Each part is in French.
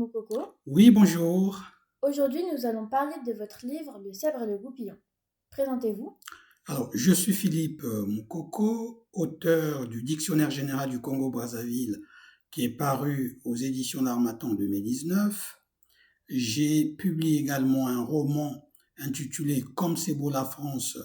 Moukoko. Oui, bonjour. Aujourd'hui, nous allons parler de votre livre Le sabre et le goupillon. Présentez-vous. Alors, je suis Philippe Moukoko, auteur du Dictionnaire général du Congo-Brazzaville qui est paru aux éditions d'Harmattan en 2019. J'ai publié également un roman intitulé Comme c'est beau la France,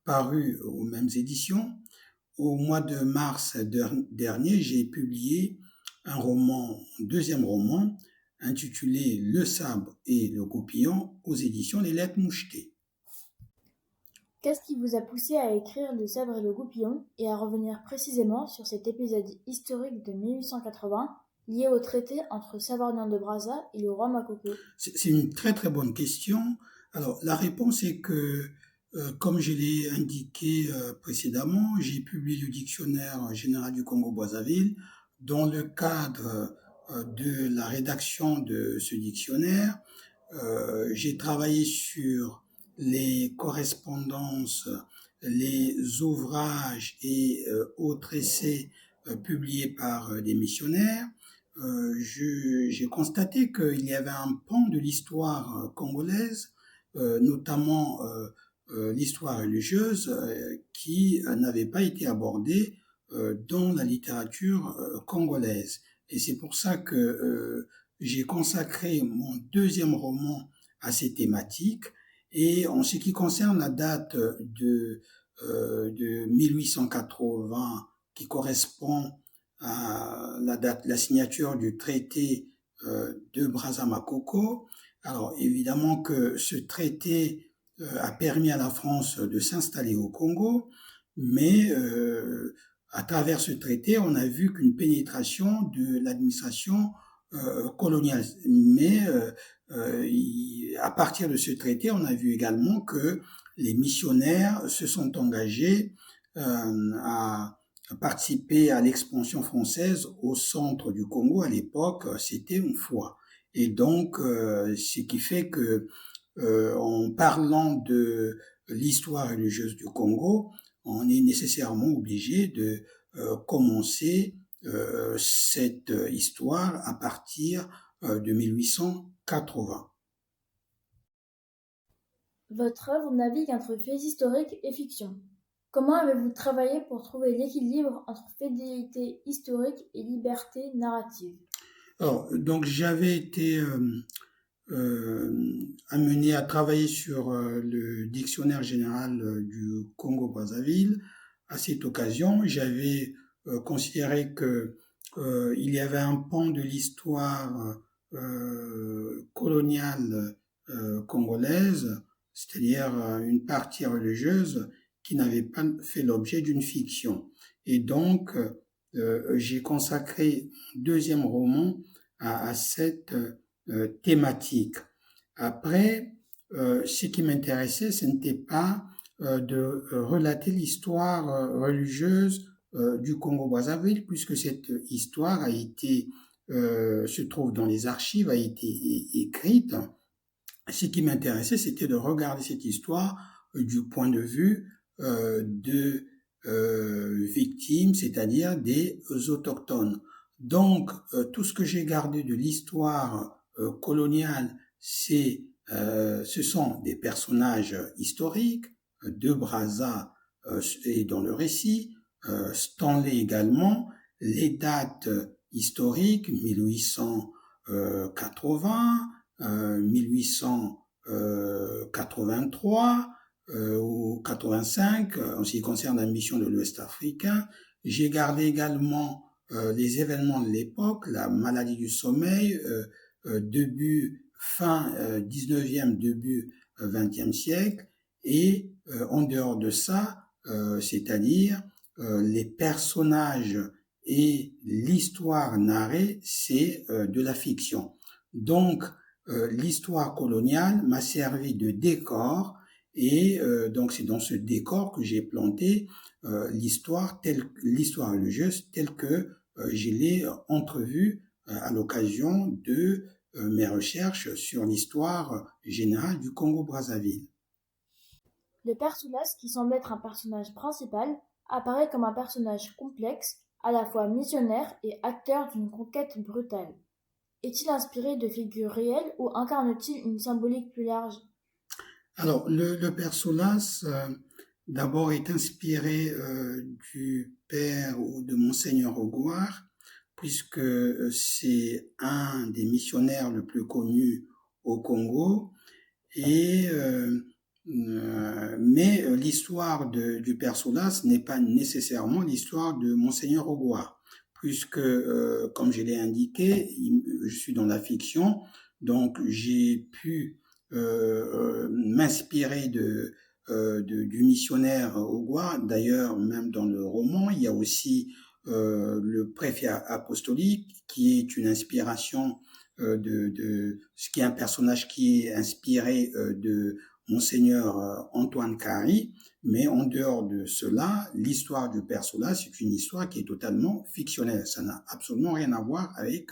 paru aux mêmes éditions. Au mois de mars dernier, j'ai publié un deuxième roman, intitulé Le sabre et le goupillon aux éditions Les Lettres Mouchetées. Qu'est-ce qui vous a poussé à écrire Le sabre et le goupillon et à revenir précisément sur cet épisode historique de 1880 lié au traité entre Savarnin de Brazza et le roi Makoko? C'est une très très bonne question. Alors la réponse est que, comme je l'ai indiqué précédemment, j'ai publié le Dictionnaire général du Congo-Brazzaville. Dans le cadre de la rédaction de ce dictionnaire, j'ai travaillé sur les correspondances, les ouvrages et autres essais publiés par des missionnaires. J'ai constaté qu'il y avait un pan de l'histoire congolaise, notamment l'histoire religieuse, qui n'avait pas été abordée dans la littérature congolaise. Et c'est pour ça que j'ai consacré mon deuxième roman à ces thématiques. Et en ce qui concerne la date de 1880, qui correspond à la signature du traité de Brazza-Makoko. Alors évidemment que ce traité a permis à la France de s'installer au Congo, mais à travers ce traité, on a vu qu'une pénétration de l'administration coloniale. Mais à partir de ce traité, on a vu également que les missionnaires se sont engagés à participer à l'expansion française au centre du Congo. À l'époque, c'était une foi. Et donc, ce qui fait que, en parlant de l'histoire religieuse du Congo, on est nécessairement obligé de commencer cette histoire à partir de 1880. Votre œuvre navigue entre faits historiques et fiction. Comment avez-vous travaillé pour trouver l'équilibre entre fidélité historique et liberté narrative? Alors, donc j'avais été amené à travailler sur le dictionnaire général du Congo-Brazzaville. À cette occasion, j'avais considéré que il y avait un pan de l'histoire coloniale congolaise, c'est-à-dire une partie religieuse qui n'avait pas fait l'objet d'une fiction. Et donc, j'ai consacré un deuxième roman à cette thématique. Après, ce qui m'intéressait, ce n'était pas de relater l'histoire religieuse du Congo-Brazzaville, puisque cette histoire se trouve dans les archives, a été écrite. Ce qui m'intéressait, c'était de regarder cette histoire du point de vue de victimes, c'est-à-dire des autochtones. Donc, tout ce que j'ai gardé de l'histoire coloniale, ce sont des personnages historiques, de Brazza et dans le récit, Stanley également, les dates historiques, 1880, 1883 ou 85, en ce qui concerne la mission de l'Ouest africain. J'ai gardé également les événements de l'époque, la maladie du sommeil, fin 19e, début 20e siècle, et en dehors de ça, c'est-à-dire les personnages et l'histoire narrée, c'est de la fiction. Donc, l'histoire coloniale m'a servi de décor et donc c'est dans ce décor que j'ai planté l'histoire religieuse telle que je l'ai entrevue à l'occasion de mes recherches sur l'histoire générale du Congo-Brazzaville. Le père Soulas, qui semble être un personnage principal, apparaît comme un personnage complexe, à la fois missionnaire et acteur d'une conquête brutale. est-il inspiré de figures réelles ou incarne-t-il une symbolique plus large? Alors, le Père Solas, d'abord, est inspiré du Père ou de Monseigneur Augoire, puisque c'est un des missionnaires le plus connus au Congo. Mais l'histoire du Père Solas n'est pas nécessairement l'histoire de Monseigneur Augoire, puisque, comme je l'ai indiqué, je suis dans la fiction, donc j'ai pu m'inspirer du missionnaire Augoire. D'ailleurs, même dans le roman, il y a aussi le préfet apostolique, qui est une inspiration ce qui est un personnage qui est inspiré de Monseigneur Antoine Carry, mais en dehors de cela, l'histoire du Père Solas, c'est une histoire qui est totalement fictionnelle. Ça n'a absolument rien à voir avec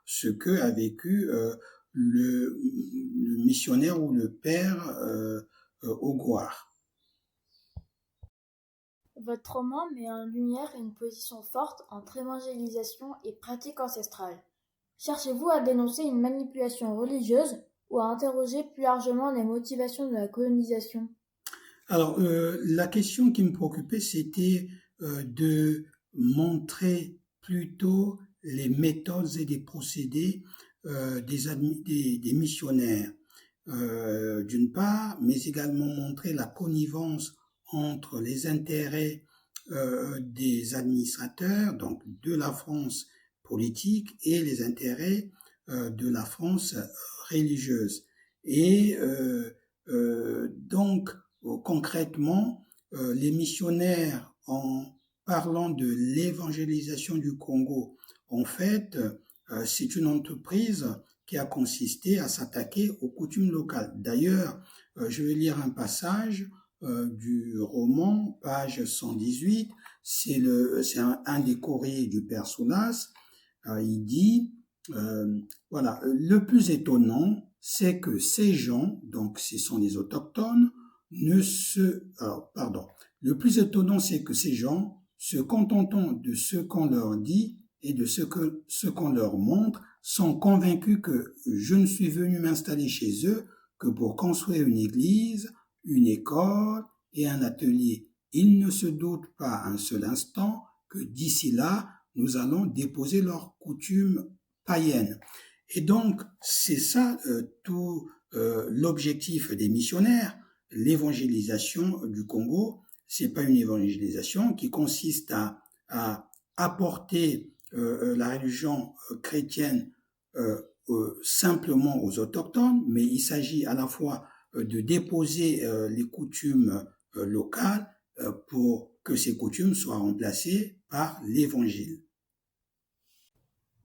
ce que a vécu le missionnaire ou le père Augoire. Votre roman met en lumière une position forte entre évangélisation et pratique ancestrale. Cherchez-vous à dénoncer une manipulation religieuse ou à interroger plus largement les motivations de la colonisation? Alors, la question qui me préoccupait, c'était de montrer plutôt les méthodes et les procédés des missionnaires, d'une part, mais également montrer la connivence entre les intérêts des administrateurs, donc de la France politique, et les intérêts de la France religieuse. Et donc, concrètement, les missionnaires, en parlant de l'évangélisation du Congo, en fait, c'est une entreprise qui a consisté à s'attaquer aux coutumes locales. D'ailleurs, je vais lire un passage du roman, page 118, c'est un des courriers du Père Solas. Il dit, voilà, le plus étonnant, c'est que ces gens, donc ce sont les autochtones, le plus étonnant, c'est que ces gens, se contentant de ce qu'on leur dit et de ce qu'on leur montre, sont convaincus que je ne suis venu m'installer chez eux que pour construire une église, une école et un atelier. Ils ne se doutent pas un seul instant que d'ici là, nous allons déposer leurs coutumes païennes. Et donc, c'est ça tout l'objectif des missionnaires. L'évangélisation du Congo, c'est pas une évangélisation qui consiste à apporter la religion chrétienne simplement aux autochtones, mais il s'agit à la fois de déposer les coutumes locales pour que ces coutumes soient remplacées par l'évangile.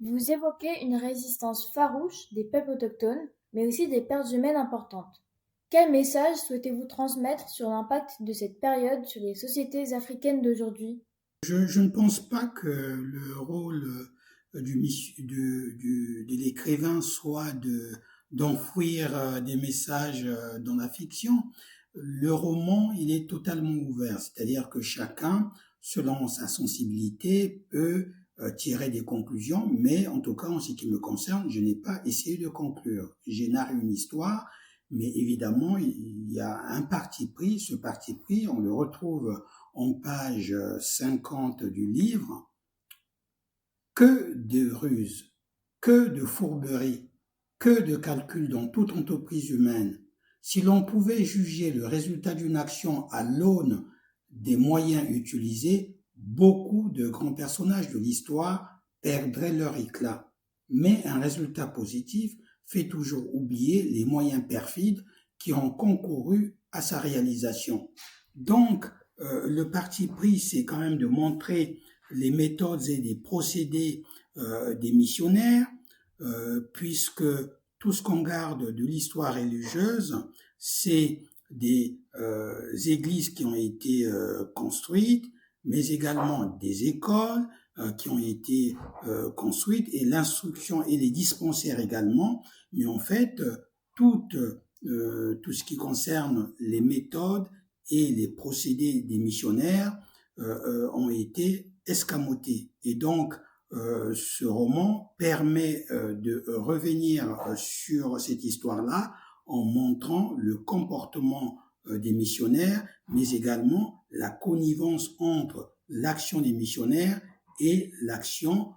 Vous évoquez une résistance farouche des peuples autochtones, mais aussi des pertes humaines importantes. Quel message souhaitez-vous transmettre sur l'impact de cette période sur les sociétés africaines d'aujourd'hui? Je ne pense pas que le rôle de l'écrivain soit d'enfouir des messages dans la fiction. Le roman, il est totalement ouvert, c'est-à-dire que chacun, selon sa sensibilité, peut tirer des conclusions, mais en tout cas, en ce qui me concerne, je n'ai pas essayé de conclure. J'ai narré une histoire, mais évidemment, il y a un parti pris. Ce parti pris, on le retrouve en page 50 du livre. Que de ruses, que de fourberies, que de calculs dans toute entreprise humaine. Si l'on pouvait juger le résultat d'une action à l'aune des moyens utilisés, beaucoup de grands personnages de l'histoire perdraient leur éclat. Mais un résultat positif fait toujours oublier les moyens perfides qui ont concouru à sa réalisation. Donc, le parti pris, c'est quand même de montrer les méthodes et les procédés des missionnaires, puisque tout ce qu'on garde de l'histoire religieuse, c'est des églises qui ont été construites, mais également des écoles qui ont été construites, et l'instruction et les dispensaires également. Mais en fait, tout ce qui concerne les méthodes et les procédés des missionnaires ont été escamotés. Et donc, ce roman permet de revenir sur cette histoire-là en montrant le comportement des missionnaires, mais également la connivence entre l'action des missionnaires et l'action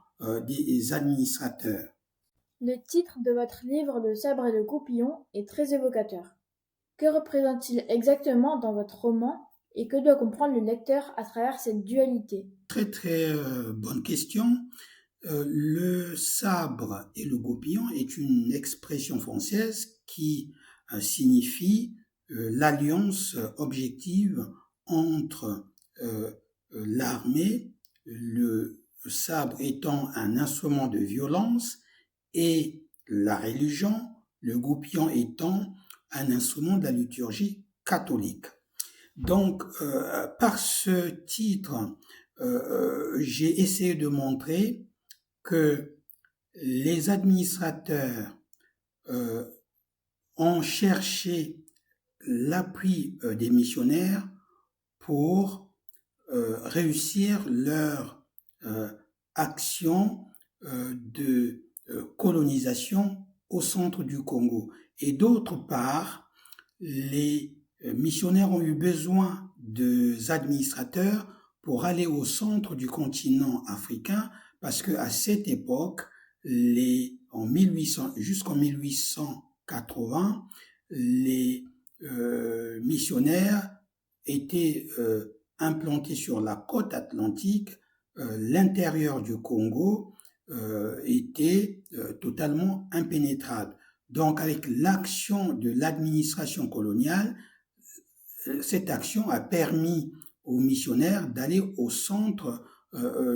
des administrateurs. Le titre de votre livre Le sabre et le goupillon est très évocateur. Que représente-t-il exactement dans votre roman et que doit comprendre le lecteur à travers cette dualité? Très bonne question. Le sabre et le goupillon est une expression française qui signifie l'alliance objective entre l'armée, le sabre étant un instrument de violence, et la religion, le goupillon étant un instrument de la liturgie catholique. Donc, par ce titre, j'ai essayé de montrer que les administrateurs ont cherché l'appui des missionnaires pour réussir leur action de colonisation au centre du Congo. Et d'autre part, les missionnaires ont eu besoin des administrateurs pour aller au centre du continent africain parce qu'à cette époque, jusqu'en 1880, les missionnaires étaient implantés sur la côte atlantique. L'intérieur du Congo était totalement impénétrable. Donc, avec l'action de l'administration coloniale, cette action a permis aux missionnaires d'aller au centre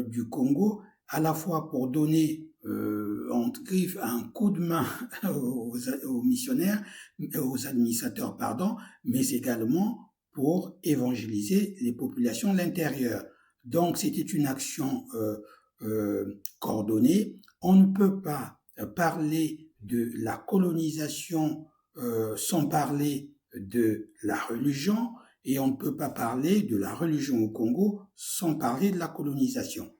du Congo, à la fois pour donner entre griffes un coup de main aux missionnaires, aux administrateurs, pardon, mais également pour évangéliser les populations de l'intérieur. Donc, c'était une action coordonnée. On ne peut pas parler de la colonisation sans parler de la religion, et on ne peut pas parler de la religion au Congo sans parler de la colonisation.